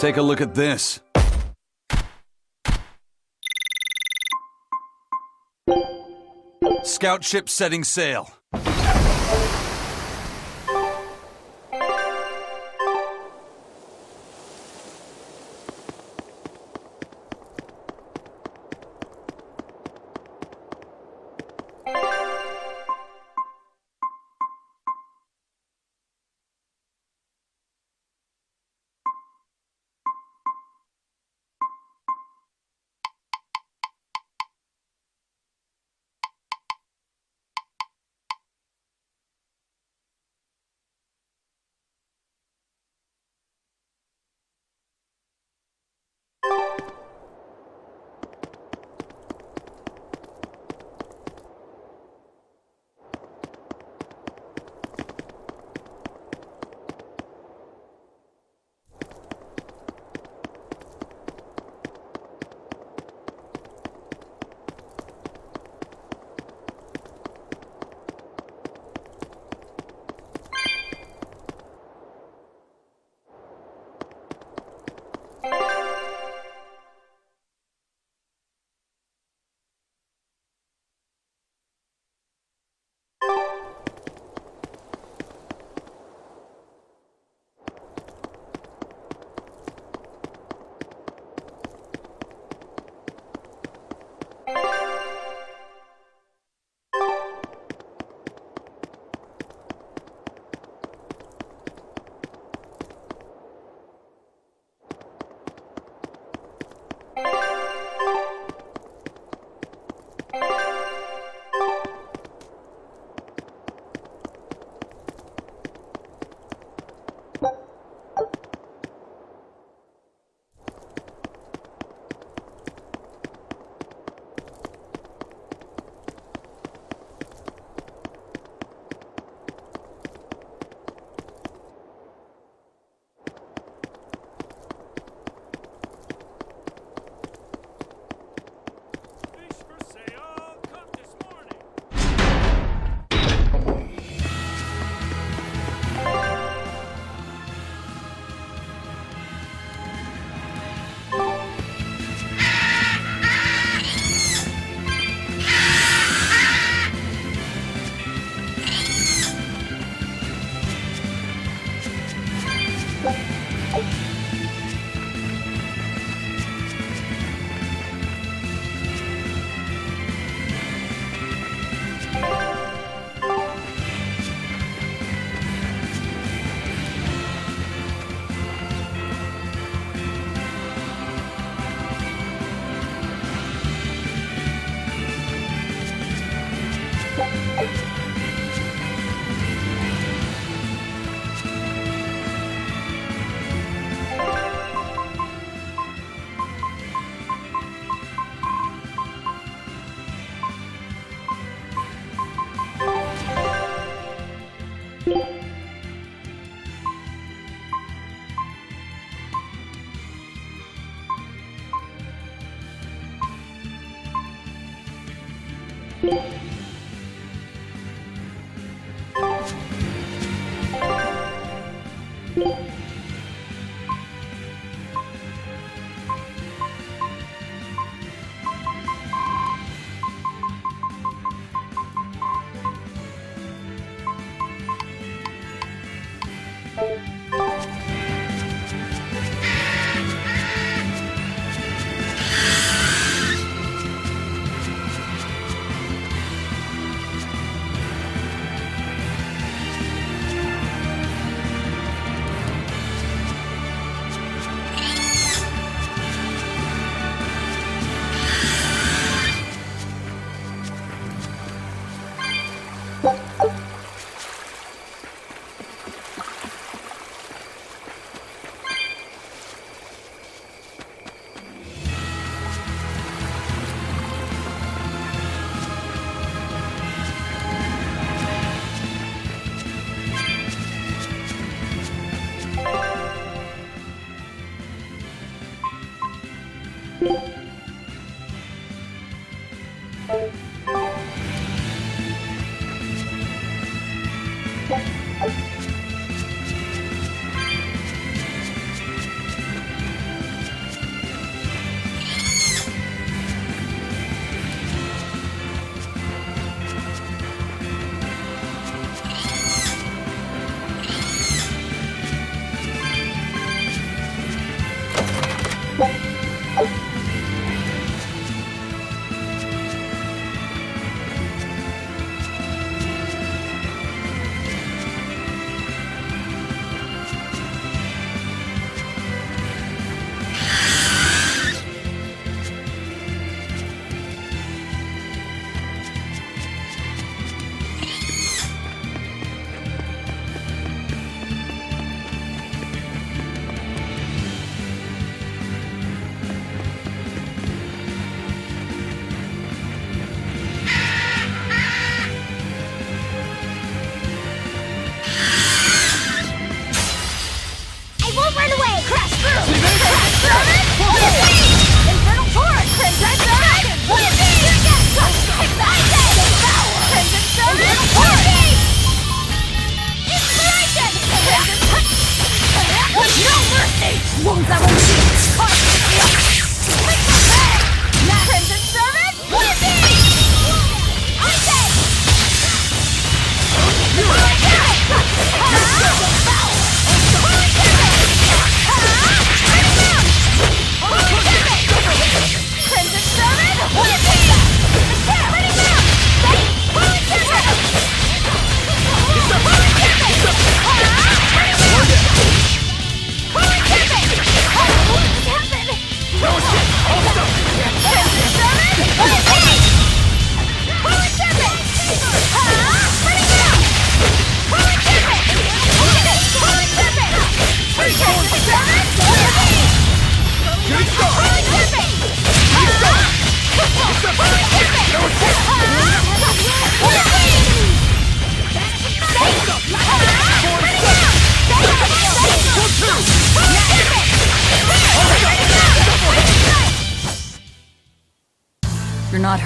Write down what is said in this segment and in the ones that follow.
Take a look at this. Scout ship setting sail.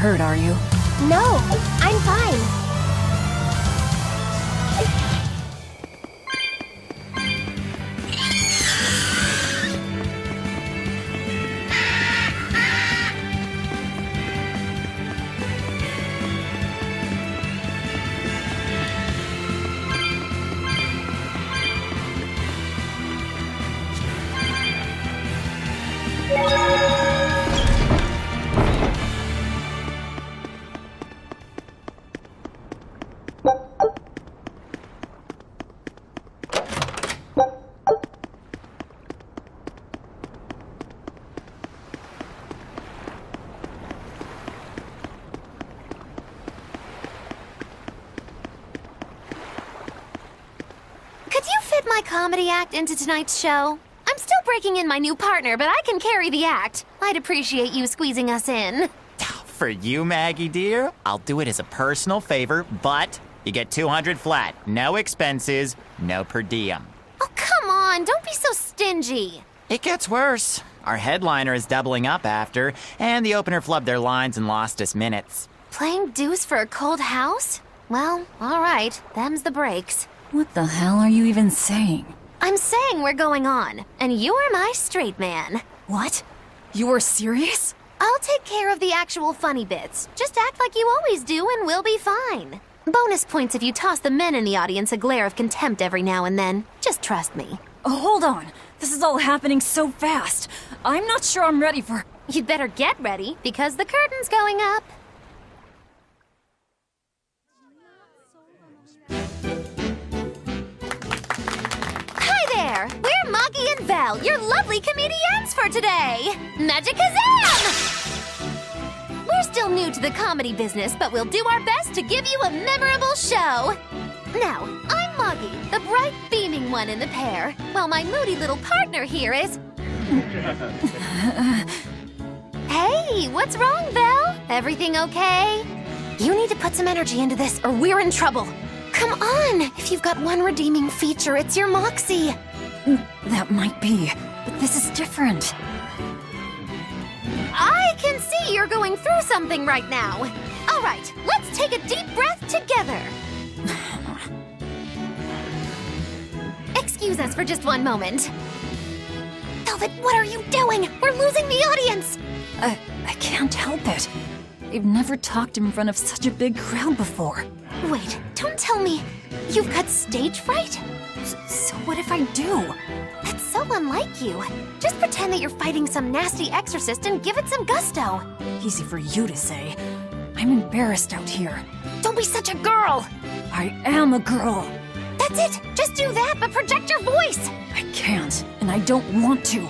hurt, are you? No, I'm fine. Could you fit my comedy act into tonight's show? I'm still breaking in my new partner, but I can carry the act. I'd appreciate you squeezing us in. For you, Maggie dear, I'll do it as a personal favor, but you get 200 flat. No expenses, no per diem. Oh, come on, don't be so stingy. It gets worse. Our headliner is doubling up after, and the opener flubbed their lines and lost us minutes. Playing deuce for a cold house? Well, all right, them's the breaks. What the hell are you even saying? I'm saying we're going on, and you're my straight man. What? You were serious? I'll take care of the actual funny bits. Just act like you always do and we'll be fine. Bonus points if you toss the men in the audience a glare of contempt every now and then. Just trust me. Oh, hold on. This is all happening so fast. I'm not sure I'm ready for... You'd better get ready, because the curtain's going up. Hi there! We're Moggy and Val, your lovely comedians for today! Magicazam! We're still new to the comedy business, but we'll do our best to give you a memorable show. Now, I'm Moggy, the bright, beaming one in the pair, while my moody little partner here is... Hey, what's wrong, Val? Everything okay? You need to put some energy into this, or we're in trouble. Come on! If you've got one redeeming feature, it's your moxie. That might be, but this is different. I can see you're going through something right now. All right, let's take a deep breath together. Excuse us for just one moment. Velvet, what are you doing? We're losing the audience! I can't help it. I've never talked in front of such a big crowd before. Wait, don't tell me you've got stage fright? So what if I do? That's so unlike you. Just pretend that you're fighting some nasty exorcist and give it some gusto. Easy for you to say. I'm embarrassed out here. Don't be such a girl! I am a girl. That's it! Just do that, but project your voice! I can't, and I don't want to.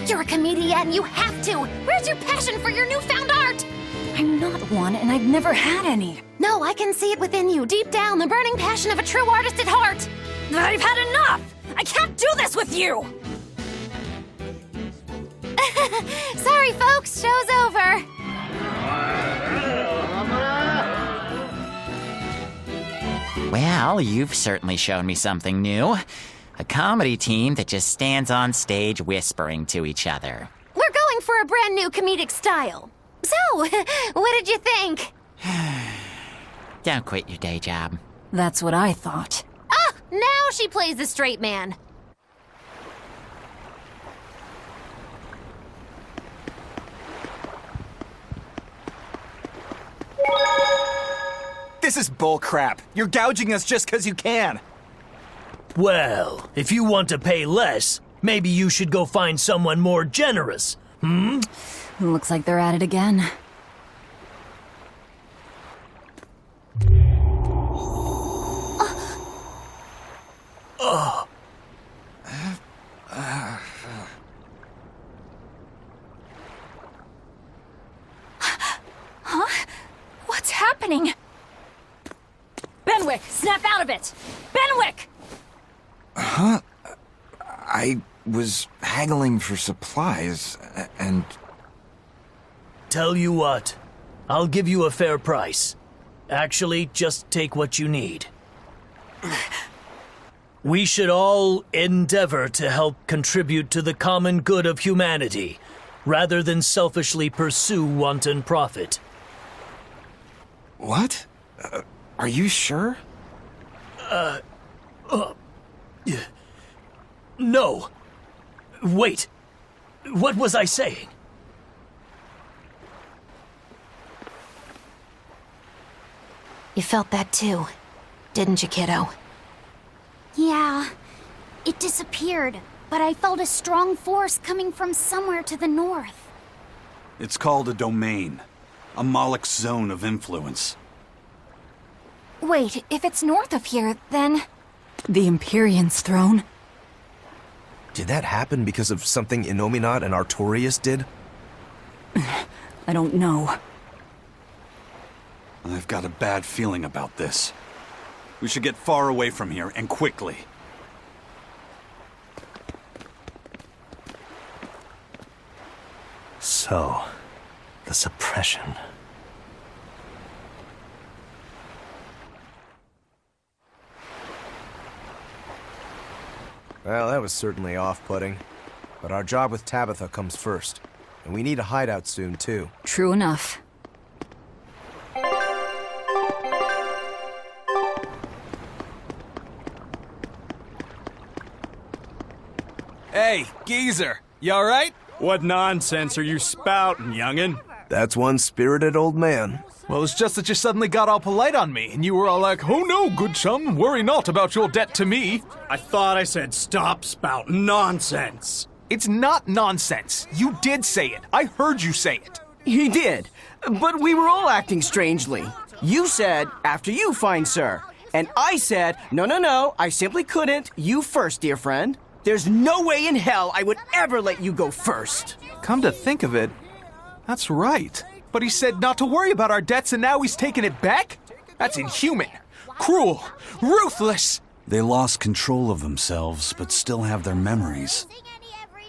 You're a comedian, you have to! Where's your passion for your newfound art? I'm not one, and I've never had any. No, I can see it within you, deep down, the burning passion of a true artist at heart. I've had enough! I can't do this with you! Sorry, folks, show's over. Well, you've certainly shown me something new. A comedy team that just stands on stage whispering to each other. We're going for a brand new comedic style. So, what did you think? Don't quit your day job. That's what I thought. Ah, now she plays the straight man. This is bullcrap. You're gouging us just because you can. Well, if you want to pay less, maybe you should go find someone more generous. Looks like they're at it again. Huh? What's happening? Benwick, snap out of it! Benwick! I was haggling for supplies, and... Tell you what, I'll give you a fair price. Actually, just take what you need. We should all endeavor to help contribute to the common good of humanity, rather than selfishly pursue wanton profit. What? Are you sure? No. Wait. What was I saying? You felt that too, didn't you, kiddo? Yeah, it disappeared, but I felt a strong force coming from somewhere to the north. It's called a domain. A Moloch zone of influence. Wait, if it's north of here, then... The Empyrean's throne? Did that happen because of something Innominat and Artorias did? I don't know. I've got a bad feeling about this. We should get far away from here, and quickly. So, the suppression. Well, that was certainly off-putting. But our job with Tabitha comes first. And we need a hideout soon, too. True enough. Hey, geezer, you alright? What nonsense are you spouting, youngin'? That's one spirited old man. Well, it's just that you suddenly got all polite on me, and you were all like, "Oh no, good chum, worry not about your debt to me." I thought I said stop spouting nonsense. It's not nonsense. You did say it. I heard you say it. He did, but we were all acting strangely. You said, "After you, fine sir." And I said, No, I simply couldn't. You first, dear friend. There's no way in hell I would ever let you go first. Come to think of it, that's right. But he said not to worry about our debts, and now he's taking it back? That's inhuman, cruel, ruthless. They lost control of themselves, but still have their memories.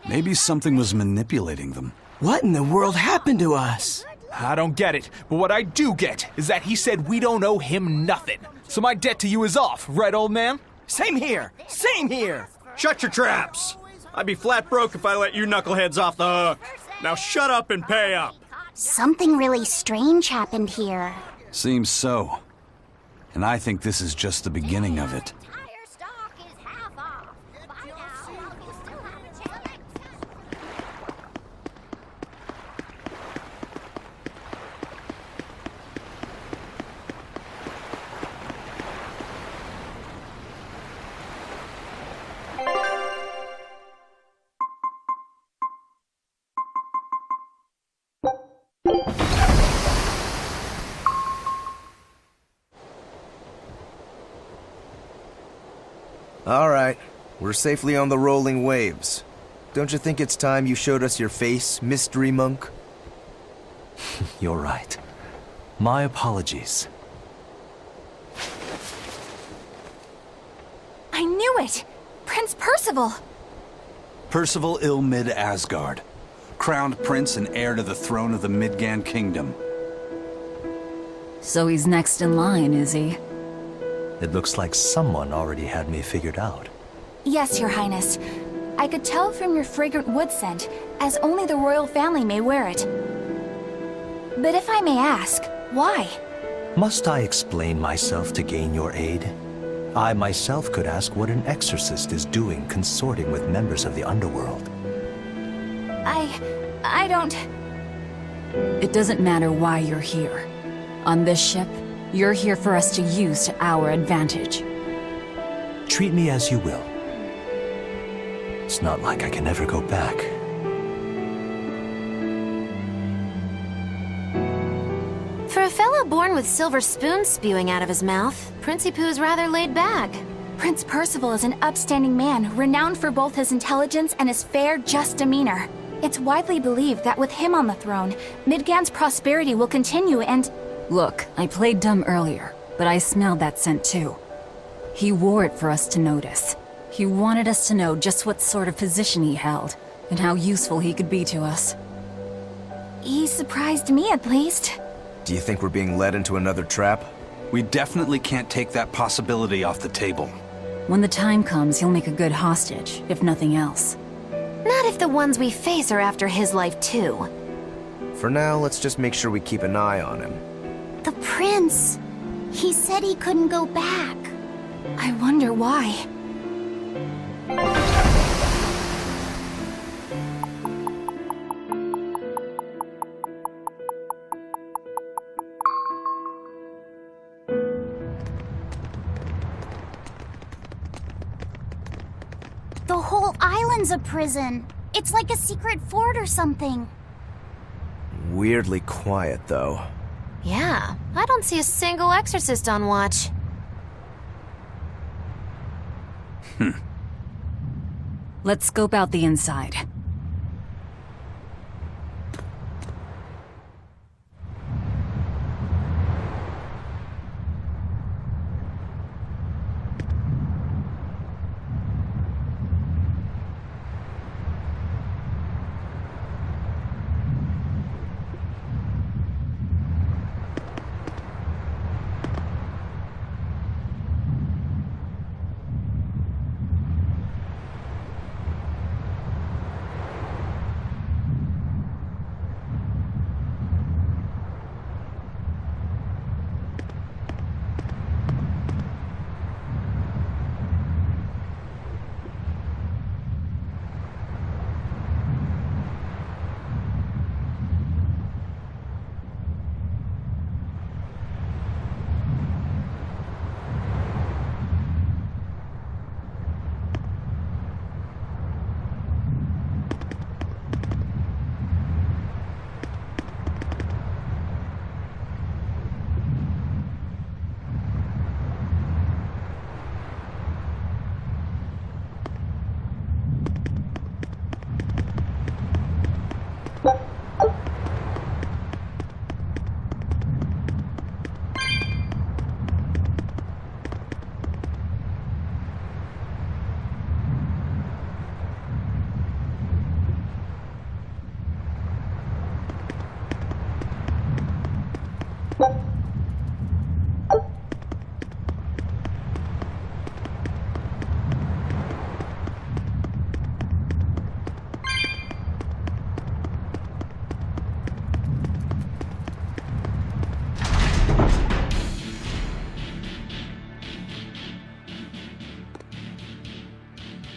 Maybe something was manipulating them. What in the world happened to us? I don't get it, but what I do get is that he said we don't owe him nothing. So my debt to you is off, right, old man? Same here. Same here. Shut your traps! I'd be flat broke if I let you knuckleheads off the hook. Now shut up and pay up. Something really strange happened here. Seems so. And I think this is just the beginning of it. Entire stock is half off. Buy now while you still have a chance. All right, we're safely on the rolling waves. Don't you think it's time you showed us your face, Mystery Monk? You're right. My apologies. I knew it! Prince Percival! Percival Ilmid Asgard, crowned prince and heir to the throne of the Midgand Kingdom. So he's next in line, is he? It looks like someone already had me figured out. Yes, Your Highness. I could tell from your fragrant wood scent, as only the royal family may wear it. But if I may ask, why? Must I explain myself to gain your aid? I myself could ask what an exorcist is doing consorting with members of the underworld. I don't... It doesn't matter why you're here. On this ship, you're here for us to use to our advantage. Treat me as you will. It's not like I can ever go back. For a fellow born with silver spoons spewing out of his mouth, Princie Pooh's rather laid back. Prince Percival is an upstanding man, renowned for both his intelligence and his fair, just demeanor. It's widely believed that with him on the throne, Midgand's prosperity will continue and... Look, I played dumb earlier, but I smelled that scent too. He wore it for us to notice. He wanted us to know just what sort of position he held, and how useful he could be to us. He surprised me, at least. Do you think we're being led into another trap? We definitely can't take that possibility off the table. When the time comes, he'll make a good hostage, if nothing else. Not if the ones we face are after his life too. For now, let's just make sure we keep an eye on him. The prince. He said he couldn't go back. I wonder why. The whole island's a prison. It's like a secret fort or something. Weirdly quiet, though. Yeah, I don't see a single exorcist on watch. Let's scope out the inside.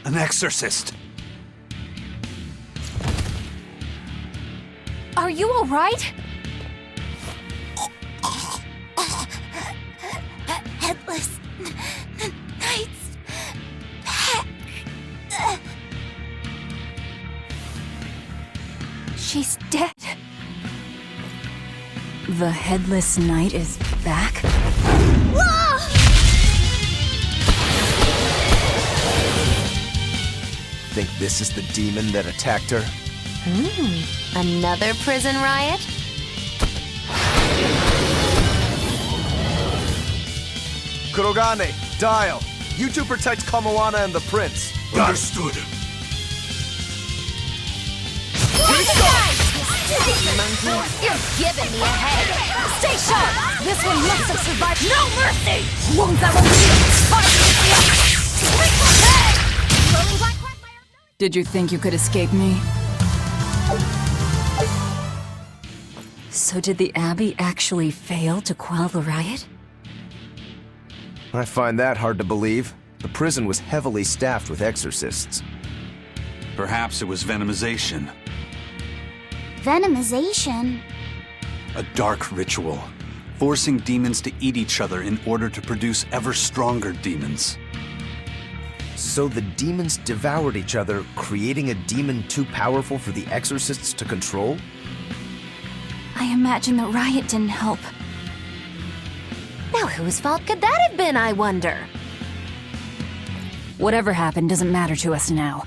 An exorcist. Are you all right? Headless Knight's back. She's dead. The Headless Knight is back? Think this is the demon that attacked her? Another prison riot? Kurogane, Dial. You two protect Kamoana and the prince. Understood. Monkey, you're giving me a head. Stay sharp! This one must have survived. No mercy! Wounds that won't heal! Did you think you could escape me? So did the Abbey actually fail to quell the riot? I find that hard to believe. The prison was heavily staffed with exorcists. Perhaps it was venomization. Venomization? A dark ritual, forcing demons to eat each other in order to produce ever stronger demons. So the demons devoured each other, creating a demon too powerful for the exorcists to control? I imagine the riot didn't help. Now whose fault could that have been, I wonder? Whatever happened doesn't matter to us now.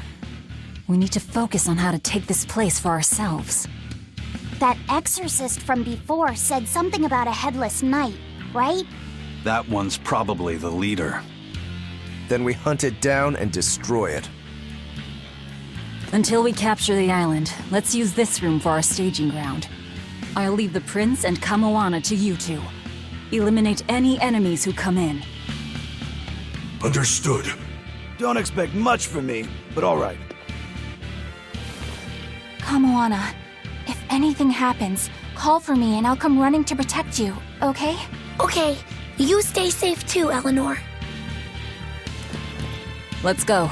We need to focus on how to take this place for ourselves. That exorcist from before said something about a headless knight, right? That one's probably the leader. Then we hunt it down and destroy it. Until we capture the island, let's use this room for our staging ground. I'll leave the prince and Kamoana to you two. Eliminate any enemies who come in. Understood. Don't expect much from me, but all right. Kamoana, if anything happens, call for me and I'll come running to protect you, okay? Okay, you stay safe too, Eleanor. Let's go.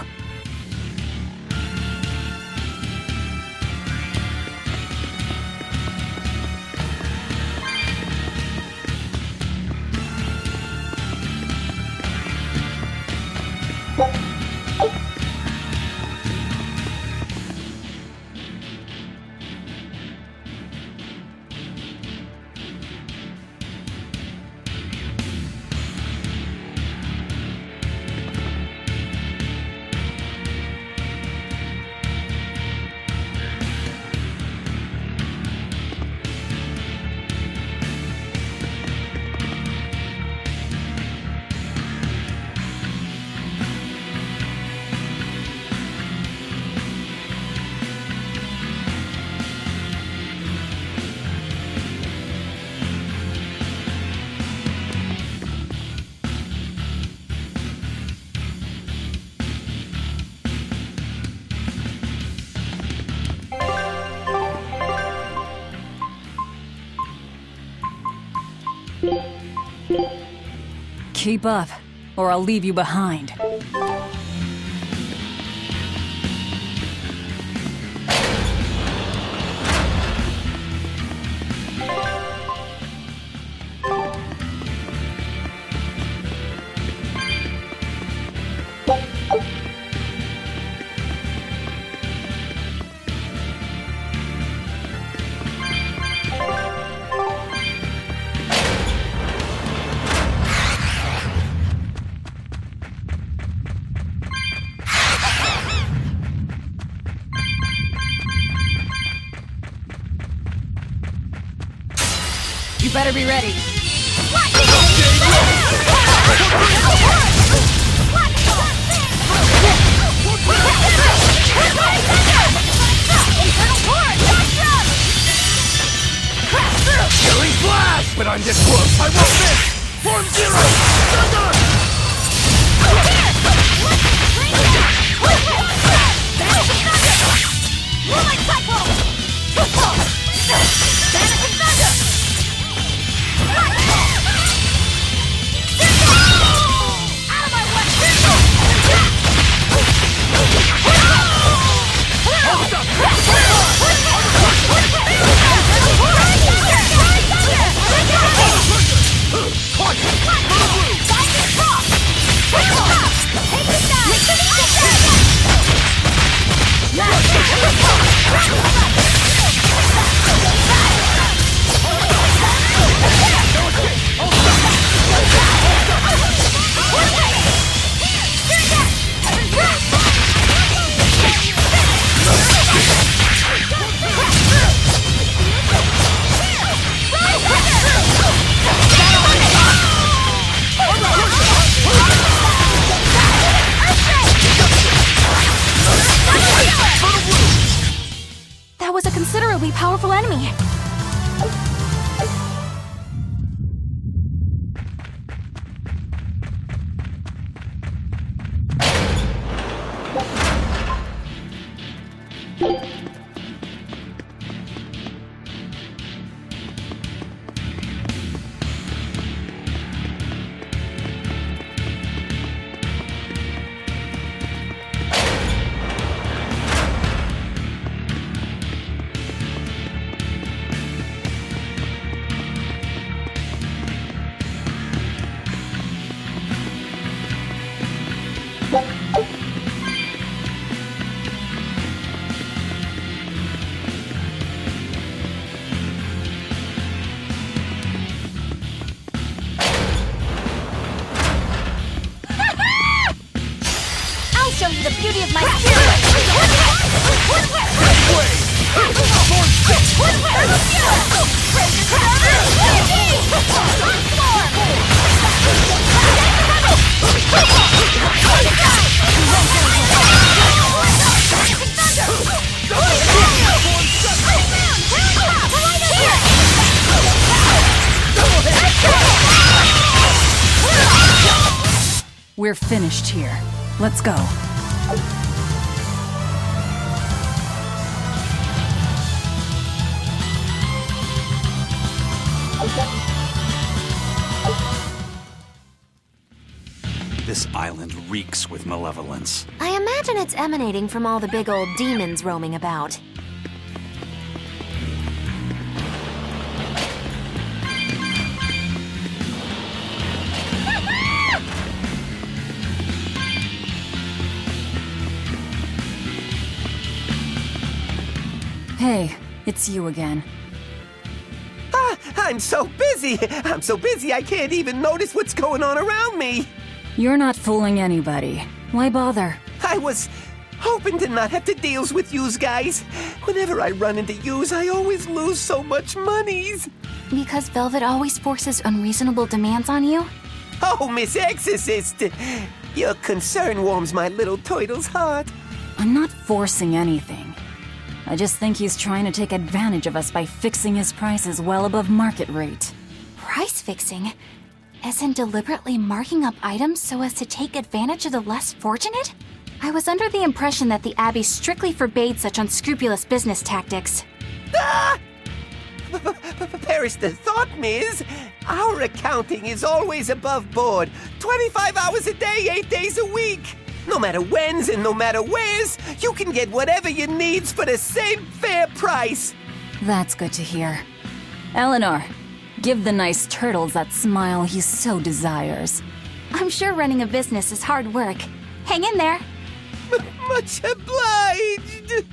Keep up, or I'll leave you behind. You better be ready. Killing flash! But I'm this close, I won't miss! Form zero! Thunder! Rolling cycle! Vanish thunder! Out of my way! That was a considerably powerful enemy. I'll show you the beauty of my spirit! We're finished here. Let's go. This island reeks with malevolence. I imagine it's emanating from all the big old demons roaming about. Hey, it's you again. I'm so busy! I'm so busy I can't even notice what's going on around me! You're not fooling anybody. Why bother? I was hoping to not have to deal with yous guys. Whenever I run into yous, I always lose so much monies. Because Velvet always forces unreasonable demands on you? Oh, Miss Exorcist! Your concern warms my little turtle's heart. I'm not forcing anything. I just think he's trying to take advantage of us by fixing his prices well above market rate. Price fixing? As in deliberately marking up items so as to take advantage of the less fortunate? I was under the impression that the Abbey strictly forbade such unscrupulous business tactics. Ah! Perish the thought, Miss. Our accounting is always above board. 25 hours a day, 8 days a week. No matter whens and no matter wheres, you can get whatever you needs for the same fair price. That's good to hear. Eleanor, give the nice turtles that smile he so desires. I'm sure running a business is hard work. Hang in there. Much obliged.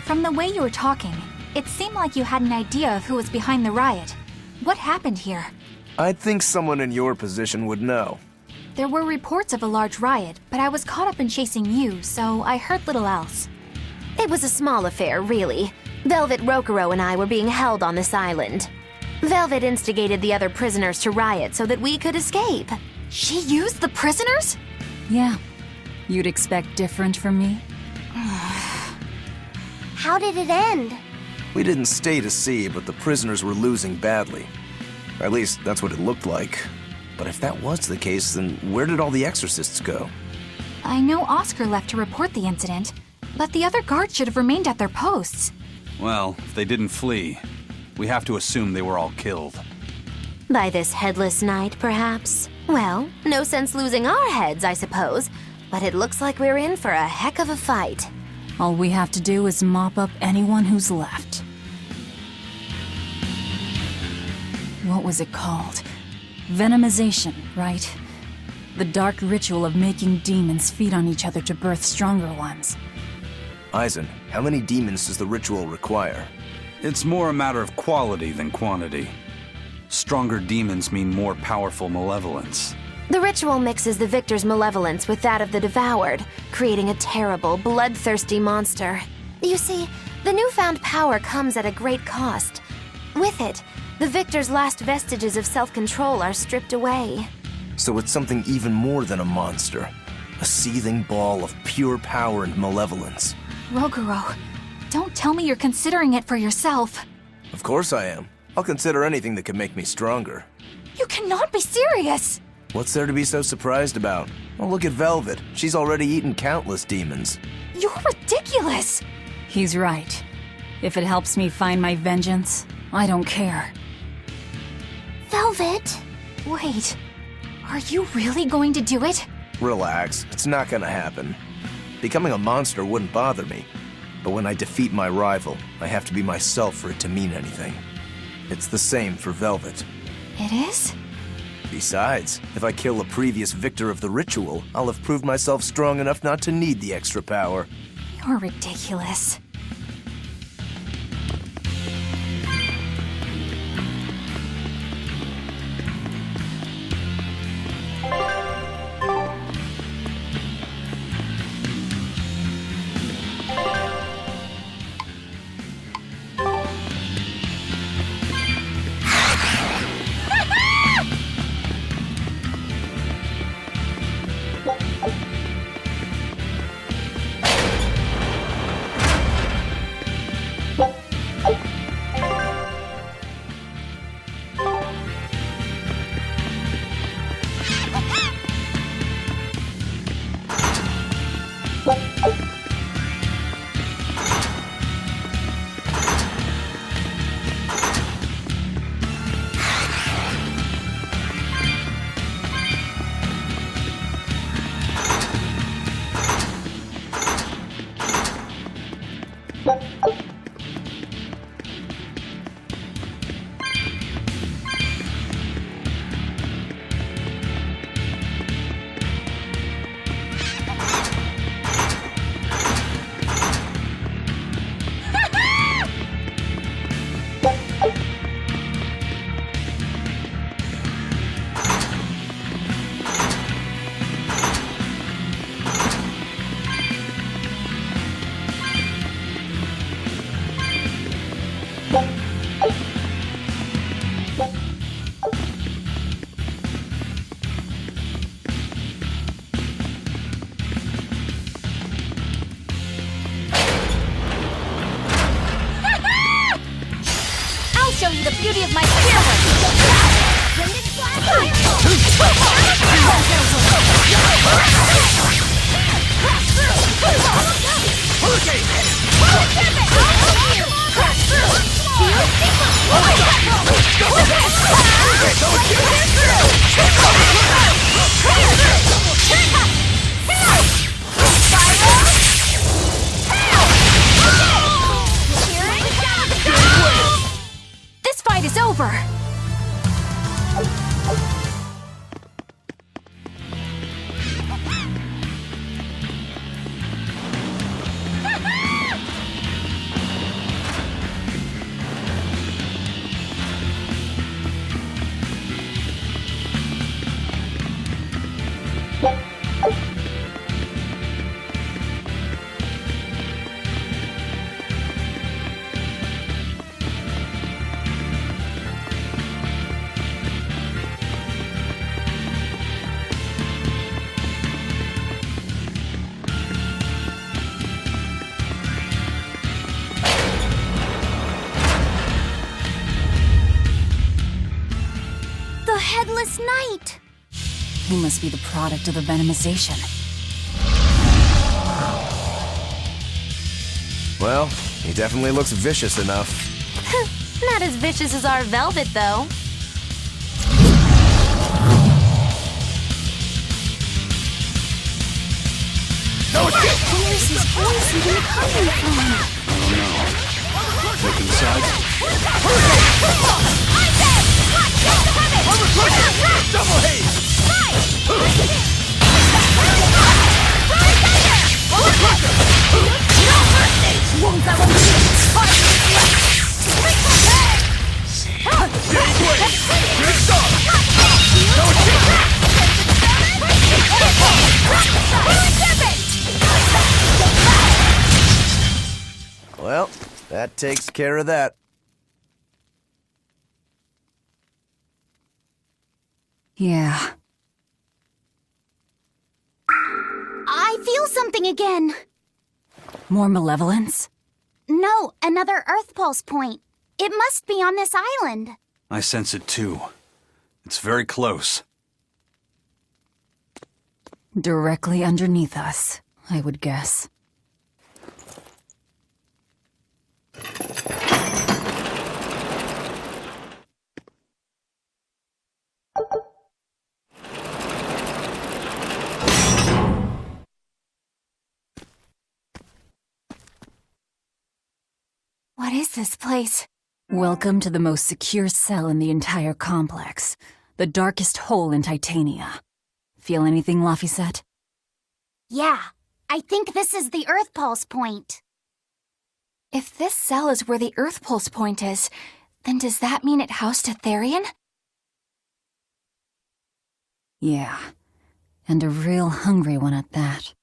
From the way you were talking, it seemed like you had an idea of who was behind the riot. What happened here? I'd think someone in your position would know. There were reports of a large riot, but I was caught up in chasing you, so I heard little else. It was a small affair, really. Velvet Rokuro and I were being held on this island. Velvet instigated the other prisoners to riot so that we could escape. She used the prisoners? Yeah. You'd expect different from me? How did it end? We didn't stay to see, but the prisoners were losing badly. Or at least, that's what it looked like. But if that was the case, then where did all the exorcists go? I know Oscar left to report the incident, but the other guards should have remained at their posts. Well, if they didn't flee, we have to assume they were all killed. By this headless knight, perhaps? Well, no sense losing our heads, I suppose. But it looks like we're in for a heck of a fight. All we have to do is mop up anyone who's left. What was it called? Venomization, right? The dark ritual of making demons feed on each other to birth stronger ones. Eisen, how many demons does the ritual require? It's more a matter of quality than quantity. Stronger demons mean more powerful malevolence. The ritual mixes the victor's malevolence with that of the devoured, creating a terrible, bloodthirsty monster. You see, the newfound power comes at a great cost. With it, the victor's last vestiges of self-control are stripped away. So it's something even more than a monster. A seething ball of pure power and malevolence. Roguro, don't tell me you're considering it for yourself. Of course I am. I'll consider anything that could make me stronger. You cannot be serious! What's there to be so surprised about? Oh, look at Velvet. She's already eaten countless demons. You're ridiculous! He's right. If it helps me find my vengeance, I don't care. Velvet? Wait, are you really going to do it? Relax, it's not gonna happen. Becoming a monster wouldn't bother me. But when I defeat my rival, I have to be myself for it to mean anything. It's the same for Velvet. It is? Besides, if I kill a previous victor of the ritual, I'll have proved myself strong enough not to need the extra power. You're ridiculous. Show you the beauty of my spearwork! Rated This fight is over! The Headless Knight! He must be the product of the venomization. Well, he definitely looks vicious enough. Not as vicious as our Velvet, though. Where's his voice even coming from? Look inside. Double haze! Well, that takes care of that. Yeah. I feel something again. More malevolence? No, another Earth Pulse point. It must be on this island. I sense it too. It's very close. Directly underneath us, I would guess. What is this place? Welcome to the most secure cell in the entire complex. The darkest hole in Titania. Feel anything, Laphicet? Yeah, I think this is the Earth Pulse point. If this cell is where the Earth Pulse point is, then does that mean it housed a Therian? Yeah, and a real hungry one at that.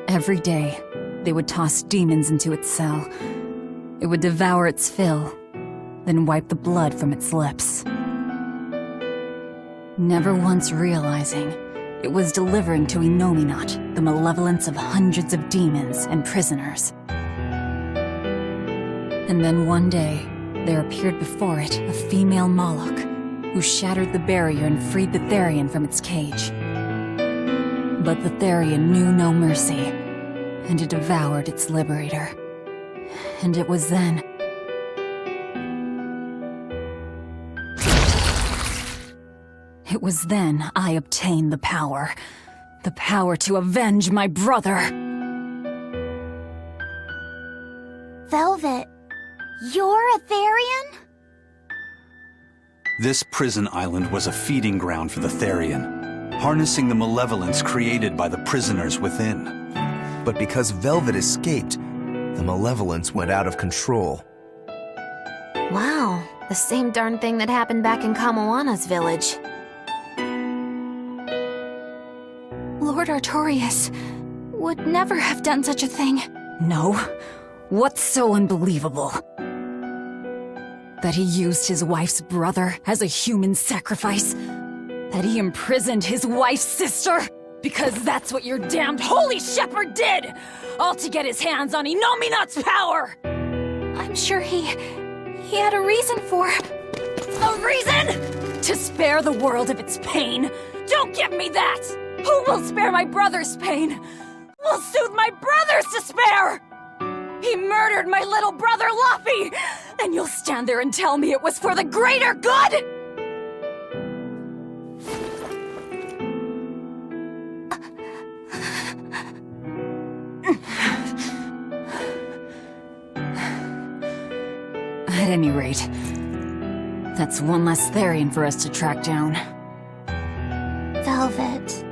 Every day, they would toss demons into its cell. It would devour its fill, then wipe the blood from its lips. Never once realizing it was delivering to Inominat the malevolence of hundreds of demons and prisoners. And then one day, there appeared before it a female Moloch, who shattered the barrier and freed the Therian from its cage. But the Therian knew no mercy, and it devoured its liberator. And it was then... It was then I obtained the power. The power to avenge my brother. Velvet, you're a Therian? This prison island was a feeding ground for the Therian, harnessing the malevolence created by the prisoners within. But because Velvet escaped, the malevolence went out of control. Wow, the same darn thing that happened back in Kamoana's village. Lord Artorias would never have done such a thing. No? What's so unbelievable? That he used his wife's brother as a human sacrifice? That he imprisoned his wife's sister? Because that's what your damned holy shepherd did! All to get his hands on Inominat's power! I'm sure he had a reason for... A reason? To spare the world of its pain? Don't give me that! Who will spare my brother's pain? Will soothe my brother's despair? He murdered my little brother Laffy! And you'll stand there and tell me it was for the greater good? At any rate, that's one less Therian for us to track down. Velvet.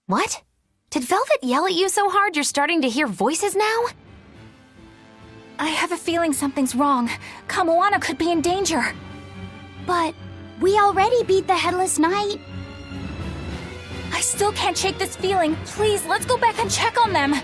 What? Did Velvet yell at you so hard you're starting to hear voices now? I have a feeling something's wrong. Kamoana could be in danger. But we already beat the Headless Knight. I still can't shake this feeling. Please, let's go back and check on them.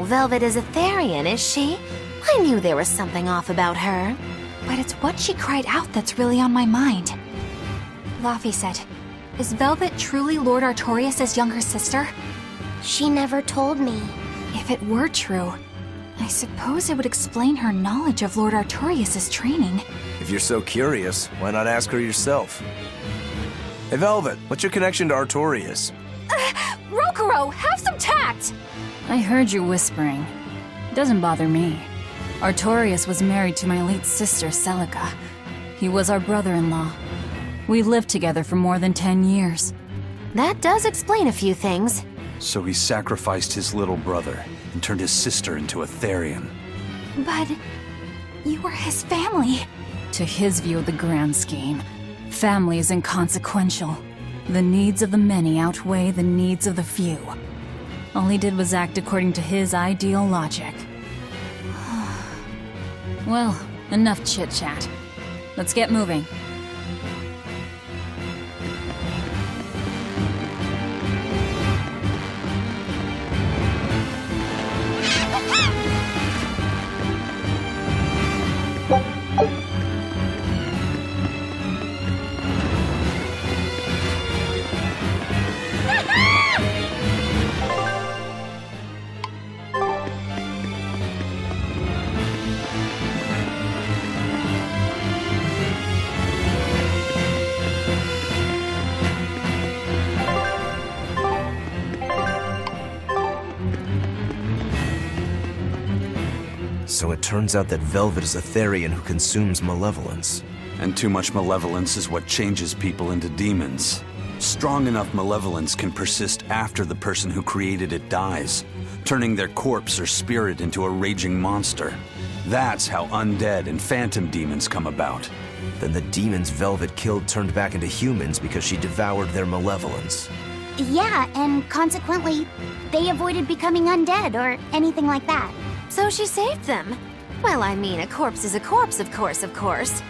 Velvet is Etherian, is she? I knew there was something off about her. But it's what she cried out that's really on my mind. Laphicet, is Velvet truly Lord Artorias' younger sister? She never told me. If it were true, I suppose it would explain her knowledge of Lord Artorias' training. If you're so curious, why not ask her yourself? Hey, Velvet, what's your connection to Artorias? Rokuro, have some tact! I heard you whispering. It doesn't bother me. Artorias was married to my late sister, Celica. He was our brother-in-law. We lived together for more than 10 years. That does explain a few things. So he sacrificed his little brother and turned his sister into a Therian. But you were his family. To his view of the grand scheme, family is inconsequential. The needs of the many outweigh the needs of the few. All he did was act according to his ideal logic. Well, enough chit-chat. Let's get moving. So it turns out that Velvet is a Therian who consumes malevolence. And too much malevolence is what changes people into demons. Strong enough malevolence can persist after the person who created it dies, turning their corpse or spirit into a raging monster. That's how undead and phantom demons come about. Then the demons Velvet killed turned back into humans because she devoured their malevolence. Yeah, and consequently, they avoided becoming undead or anything like that. So she saved them. Well, I mean, a corpse is a corpse, of course.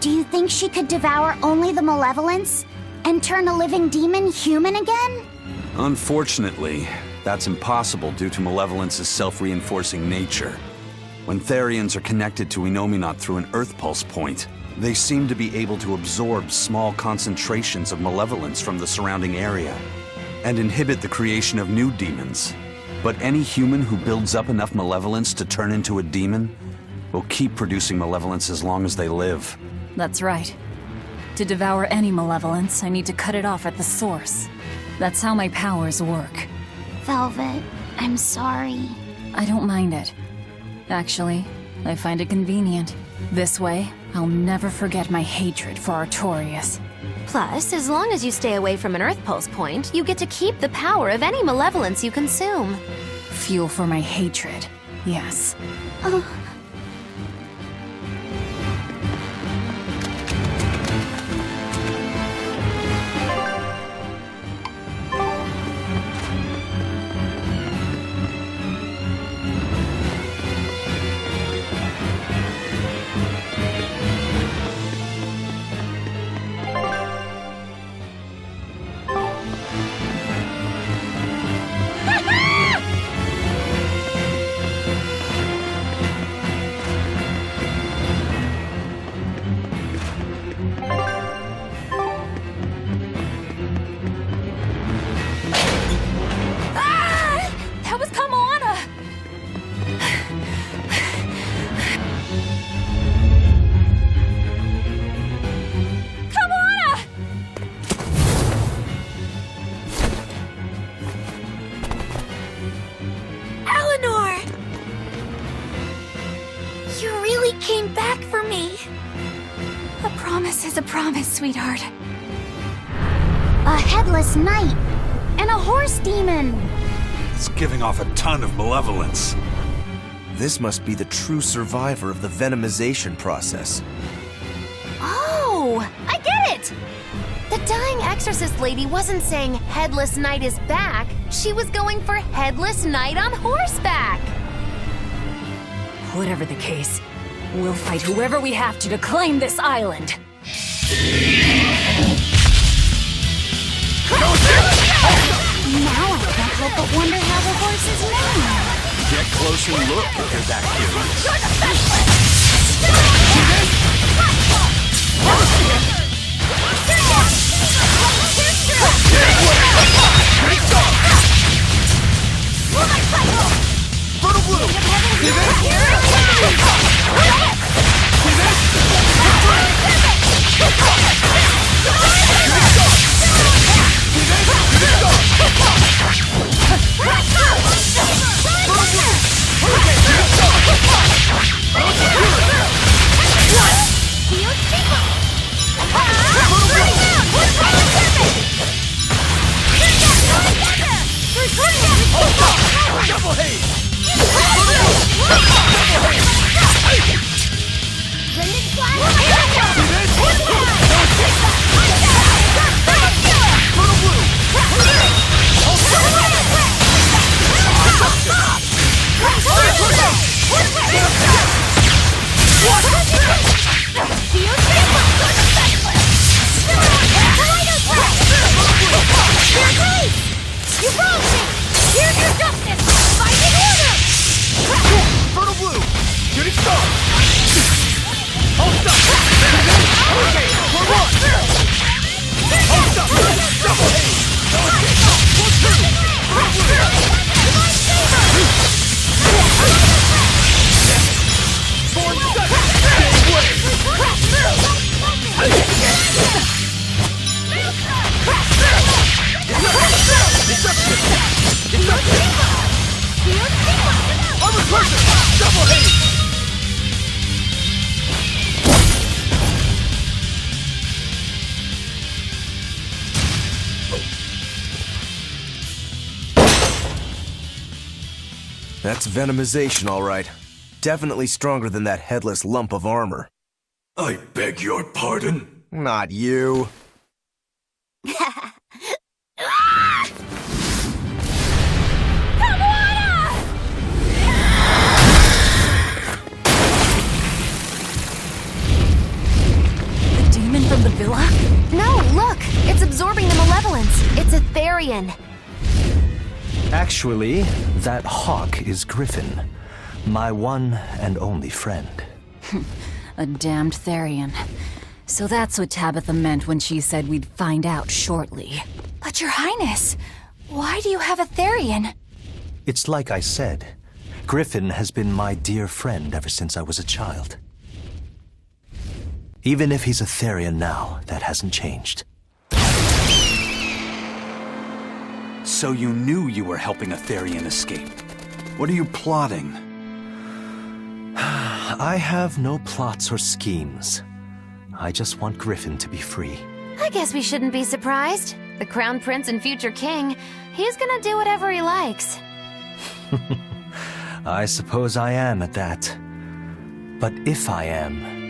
Do you think she could devour only the malevolence and turn a living demon human again? Unfortunately, that's impossible due to malevolence's self-reinforcing nature. When Therians are connected to Enominat through an Earth Pulse point, they seem to be able to absorb small concentrations of malevolence from the surrounding area and inhibit the creation of new demons. But any human who builds up enough malevolence to turn into a demon will keep producing malevolence as long as they live. That's right. To devour any malevolence, I need to cut it off at the source. That's how my powers work. Velvet, I'm sorry. I don't mind it. Actually, I find it convenient. This way, I'll never forget my hatred for Artorias. Plus, as long as you stay away from an Earth Pulse point, you get to keep the power of any malevolence you consume. Fuel for my hatred, yes. Came back for me. A promise is a promise, sweetheart. A headless knight and a horse demon. It's giving off a ton of malevolence. This must be the true survivor of the venomization process. Oh, I get it! The dying exorcist lady wasn't saying Headless Knight is back. She was going for Headless Knight on horseback. Whatever the case, we'll fight whoever we have to claim this island. Now I can't help but wonder how the horse is named. get close and look if you're that curious. Fertile Blue! See this? See this? Double haze! You broke me! Here's your justice! Fighting order! Fertile Blue! Shooting star! Hold up! Okay, we're one! Hold up! Double haze! One, two! Form seven! Same way! Armored person! Double haze! That's venomization, all right. Definitely stronger than that headless lump of armor. I beg your pardon? Not you. From the villa? No, look! It's absorbing the malevolence. It's a Therian. Actually, that hawk is Griffin, my one and only friend. A damned Therian. So that's what Tabitha meant when she said we'd find out shortly. But Your Highness, why do you have a Therian? It's like I said. Griffin has been my dear friend ever since I was a child. Even if he's a Therian now, that hasn't changed. So you knew you were helping a Therian escape. What are you plotting? I have no plots or schemes. I just want Griffin to be free. I guess we shouldn't be surprised. The Crown Prince and future king, he's gonna do whatever he likes. I suppose I am at that. But if I am,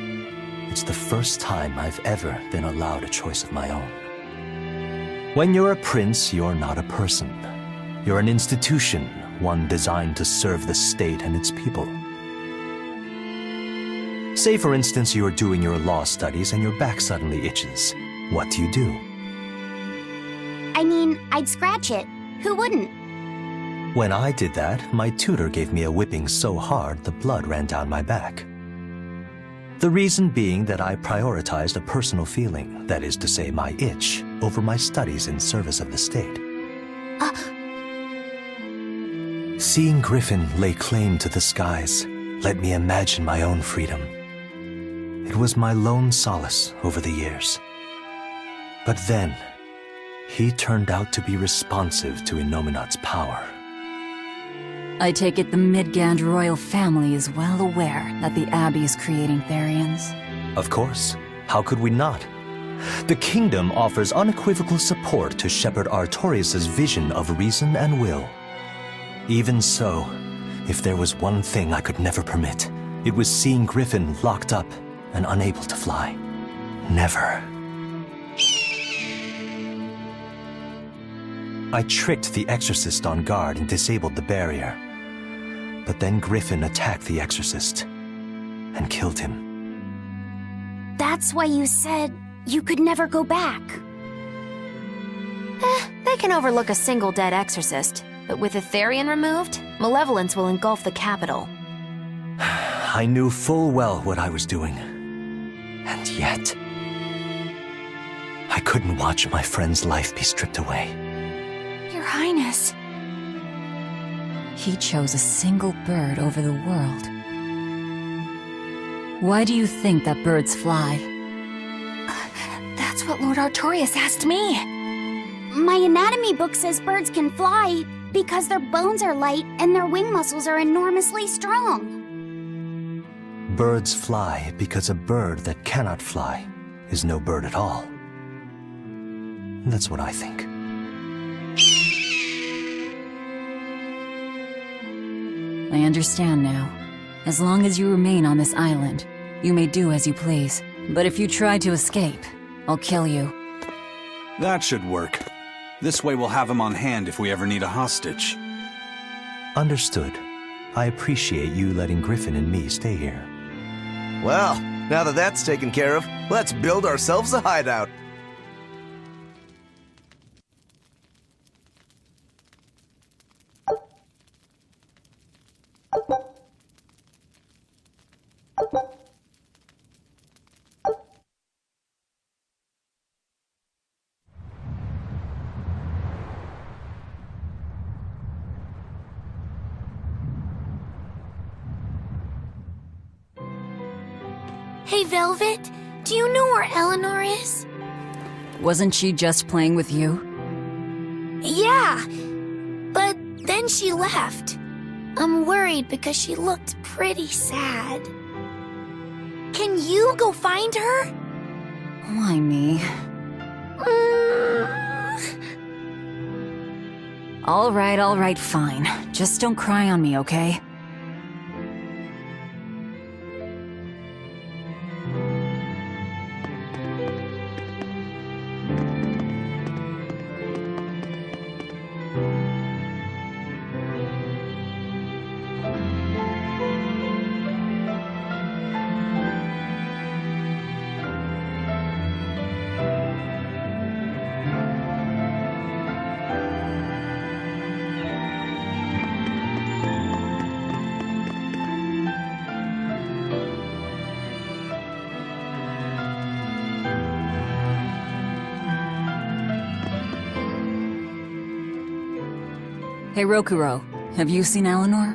it's the first time I've ever been allowed a choice of my own. When you're a prince, you're not a person. You're an institution, one designed to serve the state and its people. Say, for instance, you're doing your law studies and your back suddenly itches. What do? I mean, I'd scratch it. Who wouldn't? When I did that, my tutor gave me a whipping so hard the blood ran down my back. The reason being that I prioritized a personal feeling, that is to say my itch, over my studies in service of the state. Seeing Griffin lay claim to the skies let me imagine my own freedom. It was my lone solace over the years. But then, he turned out to be responsive to Innominat's power. I take it the Midgand royal family is well aware that the Abbey is creating Therians. Of course. How could we not? The kingdom offers unequivocal support to Shepherd Artorius' vision of reason and will. Even so, if there was one thing I could never permit, it was seeing Griffin locked up and unable to fly. Never. I tricked the Exorcist on guard and disabled the barrier. But then Griffin attacked the Exorcist and killed him. That's why you said you could never go back. They can overlook a single dead exorcist, but with a Therian removed, Malevolence will engulf the capital. I knew full well what I was doing. And yet, I couldn't watch my friend's life be stripped away. Your Highness. He chose a single bird over the world. Why do you think that birds fly? That's what Lord Artorias asked me. My anatomy book says birds can fly because their bones are light and their wing muscles are enormously strong. Birds fly because a bird that cannot fly is no bird at all. That's what I think. I understand now. As long as you remain on this island, you may do as you please. But if you try to escape, I'll kill you. That should work. This way we'll have him on hand if we ever need a hostage. Understood. I appreciate you letting Griffin and me stay here. Well, now that that's taken care of, let's build ourselves a hideout. Hey, Velvet, do you know where Eleanor is? Wasn't she just playing with you? Yeah, but then she left. I'm worried because she looked pretty sad. Can you go find her? Why me? All right, fine. Just don't cry on me, okay? Hey, Rokuro, have you seen Eleanor?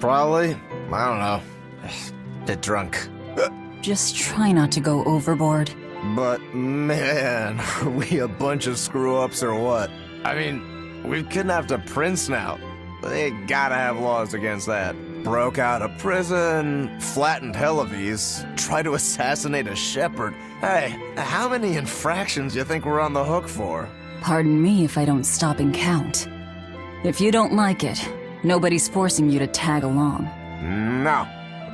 Probably. I don't know. Bit drunk. Just try not to go overboard. But man, are we a bunch of screw-ups or what? I mean, we've kidnapped a prince now. They gotta have laws against that. Broke out of prison, flattened Helives, tried to assassinate a shepherd. Hey, how many infractions do you think we're on the hook for? Pardon me if I don't stop and count. If you don't like it, nobody's forcing you to tag along. No,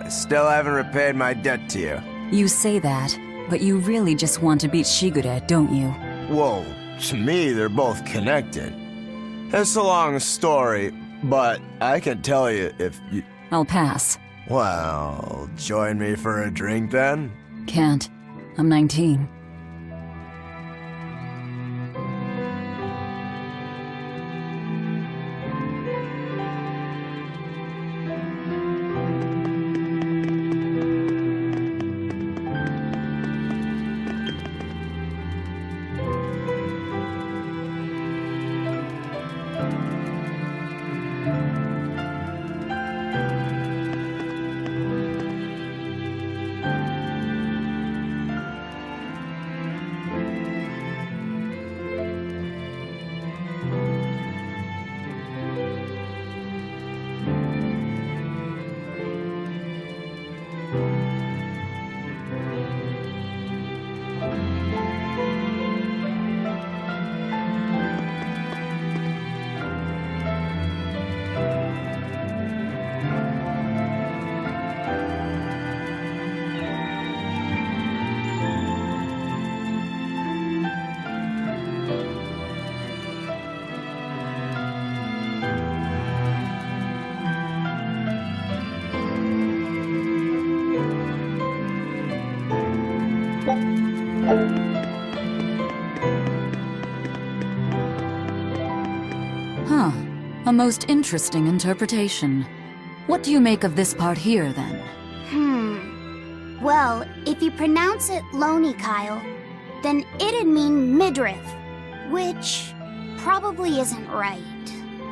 I still haven't repaid my debt to you. You say that, but you really just want to beat Shigude, don't you? Whoa, to me they're both connected. It's a long story, but I can tell you if you... I'll pass. Well, join me for a drink then? Can't. I'm 19. A most interesting interpretation. What do you make of this part here, then? Well, if you pronounce it Loney, Kyle, then it'd mean midriff, which probably isn't right.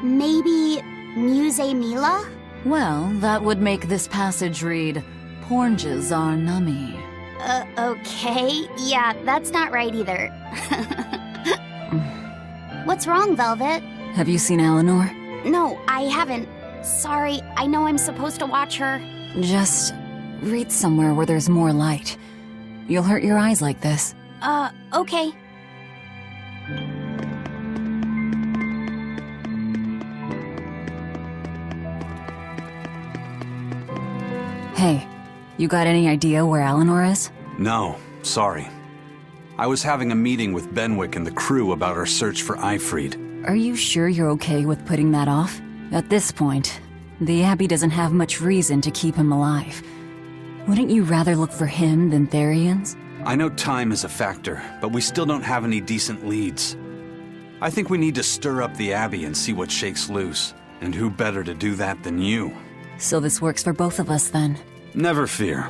Maybe Muse Mila? Well, that would make this passage read, Pornges are nummy. Okay. Yeah, that's not right either. What's wrong, Velvet? Have you seen Eleanor? No, I haven't. Sorry, I know I'm supposed to watch her. Just read somewhere where there's more light. You'll hurt your eyes like this. Okay. Hey, you got any idea where Eleanor is? No, sorry. I was having a meeting with Benwick and the crew about our search for Eifried. Are you sure you're okay with putting that off? At this point, the Abbey doesn't have much reason to keep him alive. Wouldn't you rather look for him than Therians? I know time is a factor, but we still don't have any decent leads. I think we need to stir up the Abbey and see what shakes loose. And who better to do that than you? So this works for both of us, then? Never fear.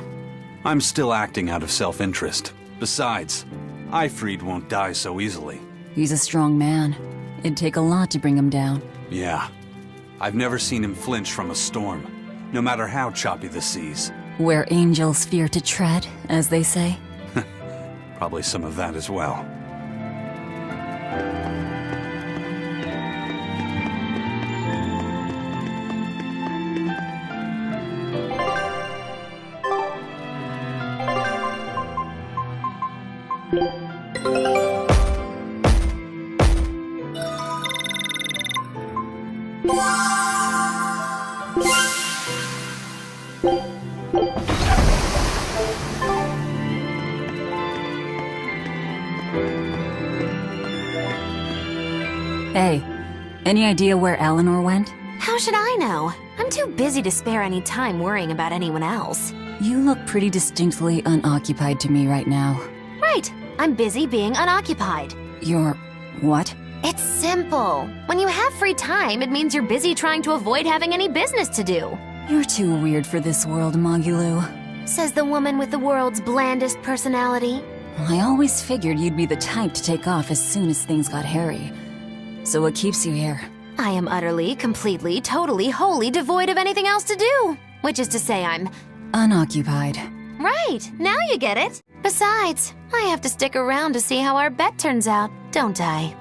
I'm still acting out of self-interest. Besides, Eifried won't die so easily. He's a strong man. It'd take a lot to bring him down. Yeah. I've never seen him flinch from a storm, no matter how choppy the seas. Where angels fear to tread, as they say. Probably some of that as well. Hey, any idea where Eleanor went? How should I know? I'm too busy to spare any time worrying about anyone else. You look pretty distinctly unoccupied to me right now. Right. I'm busy being unoccupied. You're... what? It's simple. When you have free time, it means you're busy trying to avoid having any business to do. You're too weird for this world, Magulu. Says the woman with the world's blandest personality. I always figured you'd be the type to take off as soon as things got hairy. So what keeps you here? I am utterly, completely, totally, wholly devoid of anything else to do. Which is to say I'm... unoccupied. Right, now you get it. Besides, I have to stick around to see how our bet turns out, don't I?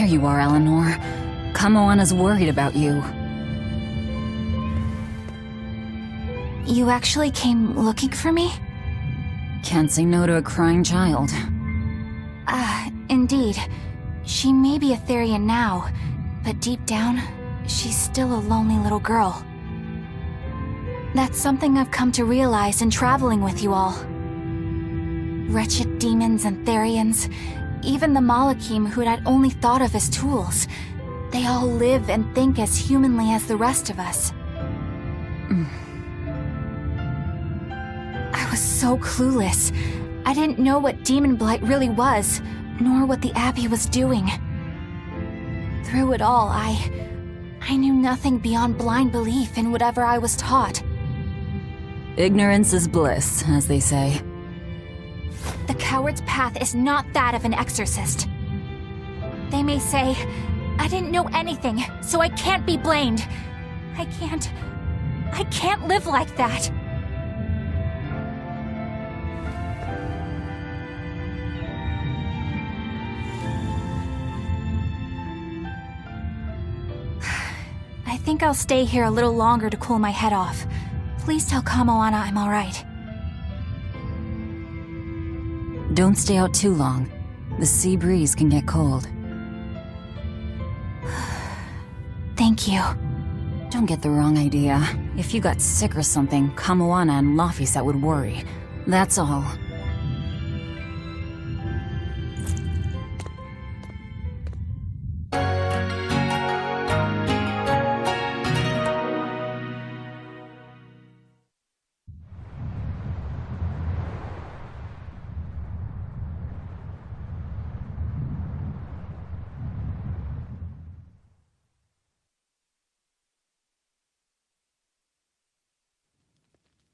you are, Eleanor. Kamoana's worried about you. You actually came looking for me? Can't say no to a crying child. Indeed. She may be a Therian now, but deep down, she's still a lonely little girl. That's something I've come to realize in traveling with you all. Wretched demons and Therians, even the Malachim who I'd only thought of as tools, they all live and think as humanly as the rest of us. I was so clueless. I didn't know what demon blight really was, nor what the Abbey was doing. Through it all, I knew nothing beyond blind belief in whatever I was taught. Ignorance is bliss, as they say. The coward's path is not that of an exorcist. They may say, I didn't know anything, so I can't be blamed. I can't live like that. I think I'll stay here a little longer to cool my head off. Please tell Kamoana I'm alright. Don't stay out too long. The sea breeze can get cold. Thank you. Don't get the wrong idea. If you got sick or something, Kamoana and Laphicet would worry. That's all.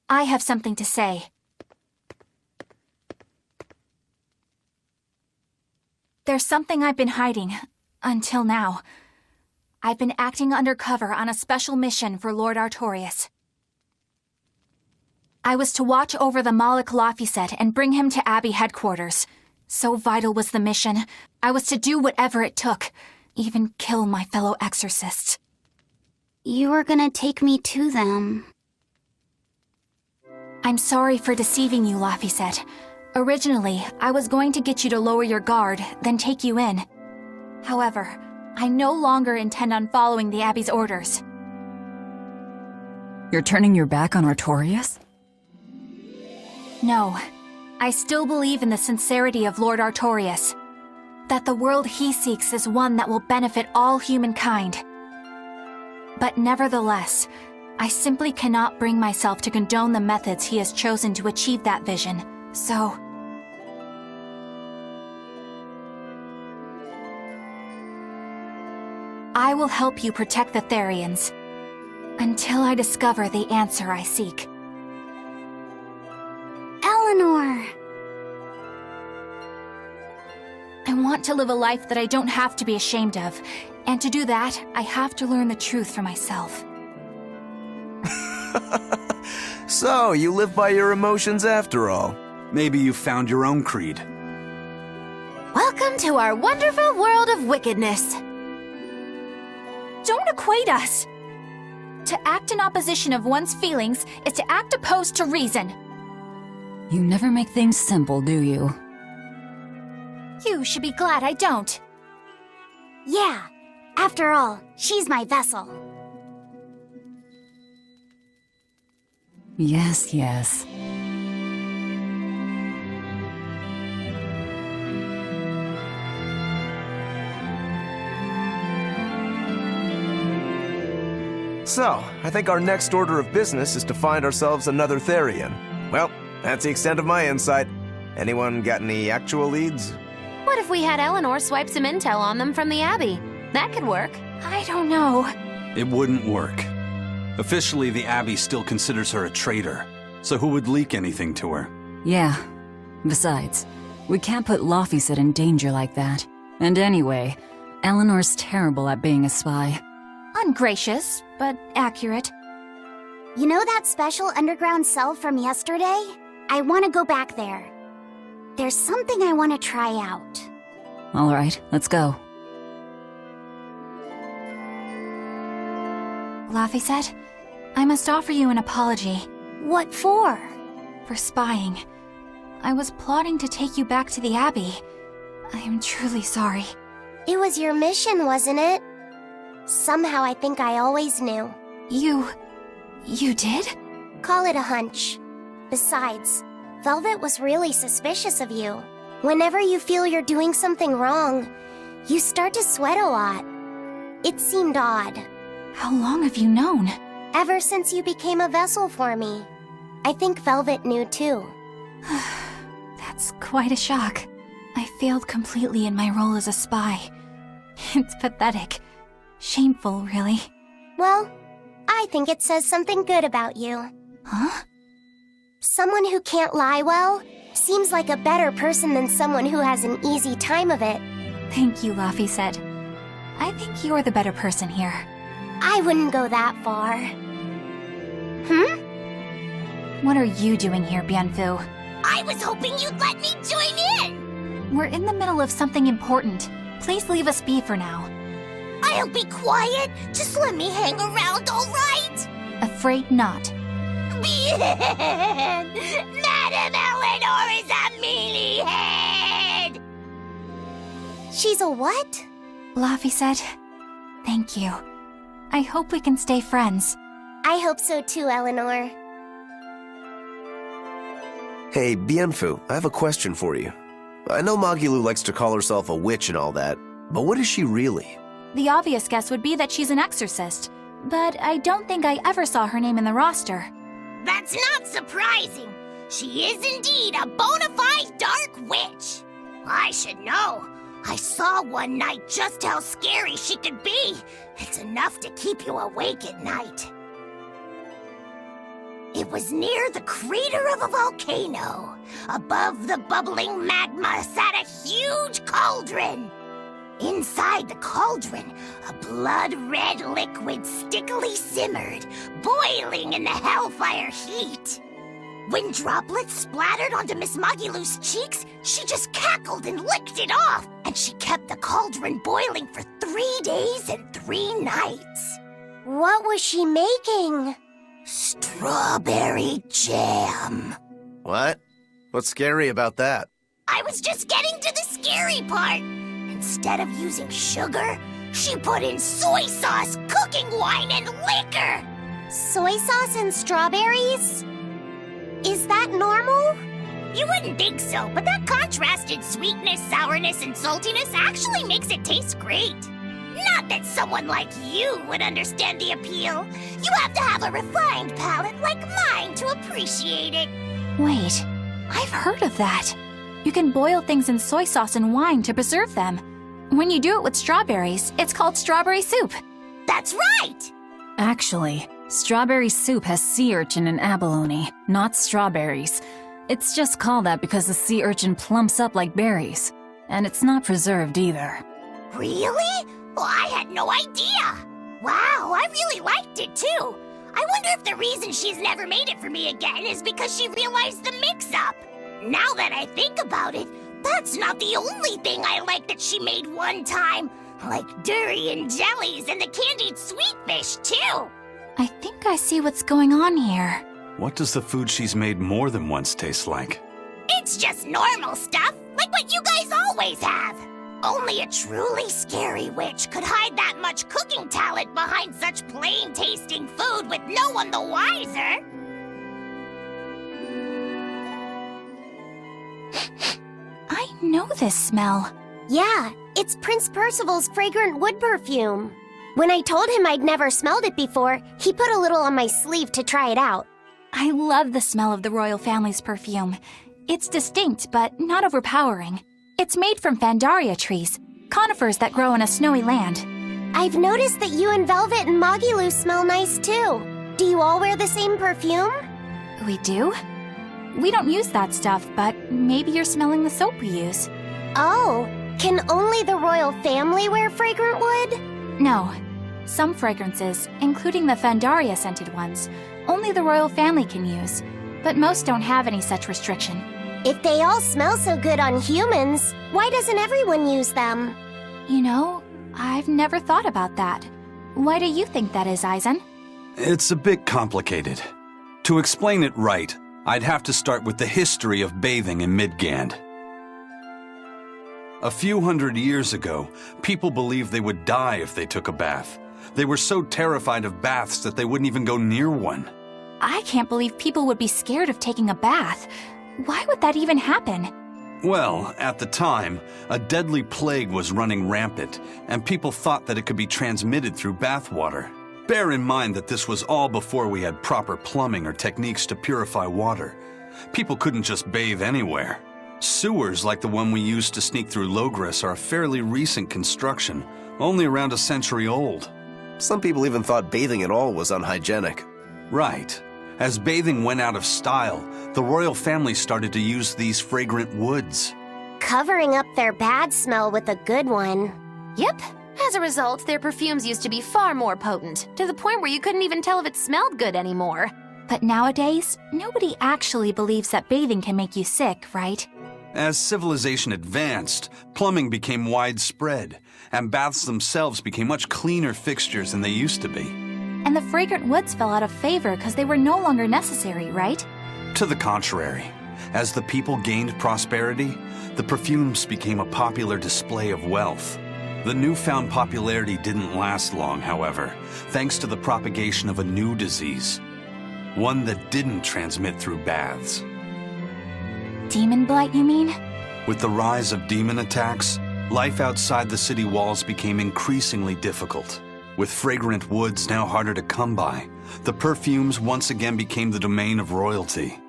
I have something to say. There's something I've been hiding, until now. I've been acting undercover on a special mission for Lord Artorias. I was to watch over the Malak Laphicet and bring him to Abbey headquarters. So vital was the mission, I was to do whatever it took, even kill my fellow exorcists. You were gonna take me to them. I'm sorry for deceiving you, Laphicet. Originally, I was going to get you to lower your guard, then take you in. However, I no longer intend on following the Abbey's orders. You're turning your back on Artorias? No. I still believe in the sincerity of Lord Artorias. That the world he seeks is one that will benefit all humankind. But nevertheless, I simply cannot bring myself to condone the methods he has chosen to achieve that vision, so... I will help you protect the Therians, until I discover the answer I seek. Eleanor! I want to live a life that I don't have to be ashamed of, and to do that, I have to learn the truth for myself. So, you live by your emotions after all. Maybe you found your own creed. Welcome to our wonderful world of wickedness. Don't equate us! To act in opposition of one's feelings is to act opposed to reason. You never make things simple, do you? You should be glad I don't. Yeah, after all, she's my vessel. Yes, yes. So, I think our next order of business is to find ourselves another Therian. Well, that's the extent of my insight. Anyone got any actual leads? What if we had Eleanor swipe some intel on them from the Abbey? That could work. I don't know. It wouldn't work. Officially, the Abbey still considers her a traitor, so who would leak anything to her? Yeah. Besides, we can't put Laphicet in danger like that. And anyway, Eleanor's terrible at being a spy. Ungracious, but accurate. You know that special underground cell from yesterday? I want to go back there. There's something I want to try out. All right, let's go. Laphicet, I must offer you an apology. What for? For spying. I was plotting to take you back to the Abbey. I am truly sorry. It was your mission, wasn't it? Somehow I think I always knew. You did? Call it a hunch. Besides, Velvet was really suspicious of you. Whenever you feel you're doing something wrong, you start to sweat a lot. It seemed odd. How long have you known? Ever since you became a vessel for me. I think Velvet knew too. That's quite a shock. I failed completely in my role as a spy. It's pathetic. Shameful, really. Well, I think it says something good about you. Huh? Someone who can't lie well seems like a better person than someone who has an easy time of it. Thank you, Laphicet. I think you're the better person here. I wouldn't go that far. What are you doing here, Bienfu? I was hoping you'd let me join in! We're in the middle of something important. Please leave us be for now. I'll be quiet. Just let me hang around, all right? Afraid not. Bien! Madame Eleanor is a mealyhead! She's a what? Laphicet, thank you. I hope we can stay friends. I hope so too, Eleanor. Hey, Bienfu, I have a question for you. I know Magilu likes to call herself a witch and all that, but what is she really? The obvious guess would be that she's an exorcist, but I don't think I ever saw her name in the roster. That's not surprising. She is indeed a bona fide dark witch. I should know. I saw one night just how scary she could be. It's enough to keep you awake at night. It was near the crater of a volcano. Above the bubbling magma sat a huge cauldron. Inside the cauldron, a blood-red liquid stickily simmered, boiling in the hellfire heat. When droplets splattered onto Miss Magilu's cheeks, she just cackled and licked it off, and she kept the cauldron boiling for 3 days and 3 nights. What was she making? Strawberry jam. What? What's scary about that? I was just getting to the scary part. Instead of using sugar, she put in soy sauce, cooking wine, and liquor. Soy sauce and strawberries? Is that normal? You wouldn't think so, but that contrasted sweetness, sourness, and saltiness actually makes it taste great. Not that someone like you would understand the appeal. You have to have a refined palate like mine to appreciate it. Wait, I've heard of that. You can boil things in soy sauce and wine to preserve them. When you do it with strawberries, it's called strawberry soup. That's right! Actually, strawberry soup has sea urchin and abalone, not strawberries. It's just called that because the sea urchin plumps up like berries. And it's not preserved either. Really? Well, I had no idea. Wow, I really liked it too. I wonder if the reason she's never made it for me again is because she realized the mix-up. Now that I think about it, that's not the only thing I like that she made one time. Like durian jellies and the candied sweet fish, too. I think I see what's going on here. What does the food she's made more than once taste like? It's just normal stuff, like what you guys always have. Only a truly scary witch could hide that much cooking talent behind such plain-tasting food with no one the wiser. I know this smell. Yeah, it's Prince Percival's fragrant wood perfume. When I told him I'd never smelled it before, he put a little on my sleeve to try it out. I love the smell of the royal family's perfume. It's distinct, but not overpowering. It's made from Fandaria trees, conifers that grow in a snowy land. I've noticed that you and Velvet and Magilu smell nice too. Do you all wear the same perfume? We do? We don't use that stuff, but maybe you're smelling the soap we use. Oh, can only the royal family wear fragrant wood? No. Some fragrances, including the Fandaria scented ones, only the royal family can use, but most don't have any such restriction. If they all smell so good on humans, why doesn't everyone use them? You know, I've never thought about that. Why do you think that is, Aizen? It's a bit complicated. To explain it right, I'd have to start with the history of bathing in Midgand. A few hundred years ago, people believed they would die if they took a bath. They were so terrified of baths that they wouldn't even go near one. I can't believe people would be scared of taking a bath. Why would that even happen? Well, at the time, a deadly plague was running rampant, and people thought that it could be transmitted through bathwater. Bear in mind that this was all before we had proper plumbing or techniques to purify water. People couldn't just bathe anywhere. Sewers like the one we used to sneak through Logres are a fairly recent construction, only around a century old. Some people even thought bathing at all was unhygienic. Right. As bathing went out of style, the royal family started to use these fragrant woods. Covering up their bad smell with a good one. Yep. As a result, their perfumes used to be far more potent, to the point where you couldn't even tell if it smelled good anymore. But nowadays, nobody actually believes that bathing can make you sick, right? As civilization advanced, plumbing became widespread, and baths themselves became much cleaner fixtures than they used to be. And the fragrant woods fell out of favor because they were no longer necessary, right? To the contrary, as the people gained prosperity, the perfumes became a popular display of wealth. The newfound popularity didn't last long, however, thanks to the propagation of a new disease. One that didn't transmit through baths. Demon blight, you mean? With the rise of demon attacks, life outside the city walls became increasingly difficult. With fragrant woods now harder to come by, the perfumes once again became the domain of royalty.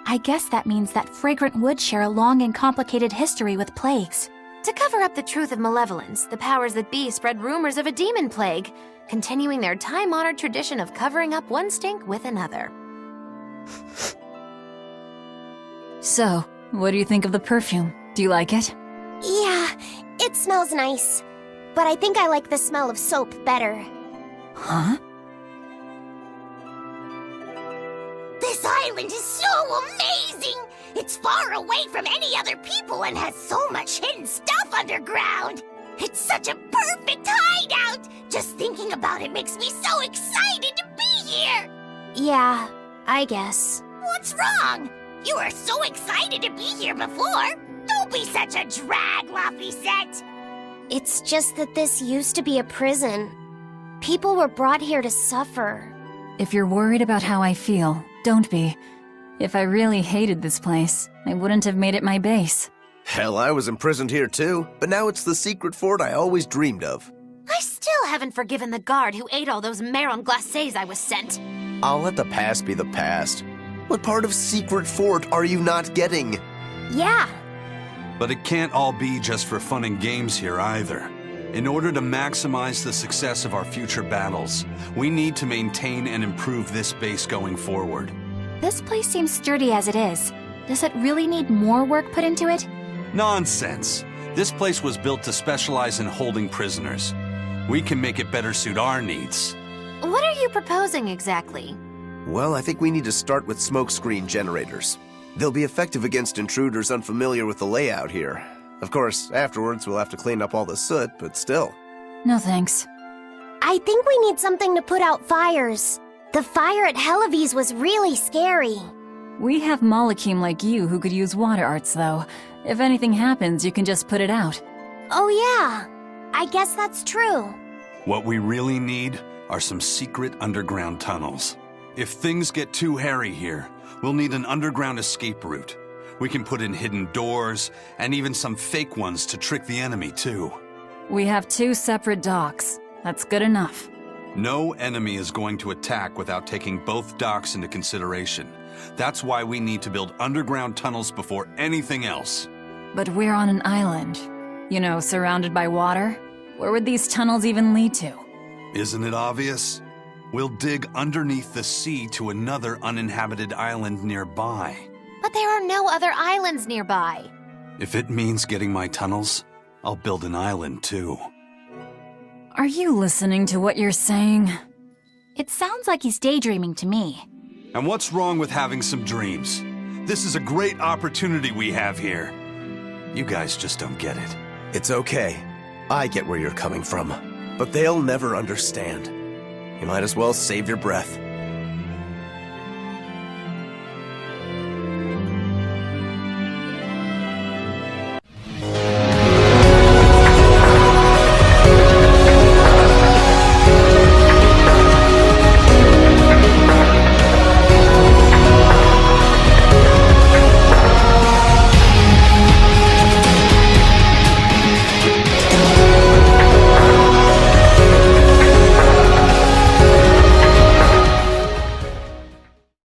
I guess that means that fragrant woods share a long and complicated history with plagues. To cover up the truth of malevolence, the powers that be spread rumors of a demon plague, continuing their time-honored tradition of covering up one stink with another. So, what do you think of the perfume? Do you like it? Yeah, it smells nice. But I think I like the smell of soap better. Huh? This island is so amazing! It's far away from any other people and has so much hidden stuff underground! It's such a perfect hideout! Just thinking about it makes me so excited to be here! Yeah, I guess. What's wrong? You were so excited to be here before! Don't be such a drag, Laphicet! It's just that this used to be a prison. People were brought here to suffer. If you're worried about how I feel, don't be. If I really hated this place, I wouldn't have made it my base. Hell, I was imprisoned here too, but now it's the secret fort I always dreamed of. I still haven't forgiven the guard who ate all those marron glacés I was sent. I'll let the past be the past. What part of secret fort are you not getting? Yeah. But it can't all be just for fun and games here either. In order to maximize the success of our future battles, we need to maintain and improve this base going forward. This place seems sturdy as it is. Does it really need more work put into it? Nonsense. This place was built to specialize in holding prisoners. We can make it better suit our needs. What are you proposing exactly? Well, I think we need to start with smokescreen generators. They'll be effective against intruders unfamiliar with the layout here. Of course, afterwards we'll have to clean up all the soot, but still. No thanks. I think we need something to put out fires. The fire at Helavis was really scary. We have Molekim like you who could use water arts, though. If anything happens, you can just put it out. Oh yeah, I guess that's true. What we really need are some secret underground tunnels. If things get too hairy here, we'll need an underground escape route. We can put in hidden doors, and even some fake ones to trick the enemy, too. We have 2 separate docks. That's good enough. No enemy is going to attack without taking both docks into consideration. That's why we need to build underground tunnels before anything else. But we're on an island. You know, surrounded by water. Where would these tunnels even lead to? Isn't it obvious? We'll dig underneath the sea to another uninhabited island nearby. But there are no other islands nearby. If it means getting my tunnels, I'll build an island too. Are you listening to what you're saying? It sounds like he's daydreaming to me. And what's wrong with having some dreams? This is a great opportunity we have here. You guys just don't get it. It's okay. I get where you're coming from. But they'll never understand. You might as well save your breath.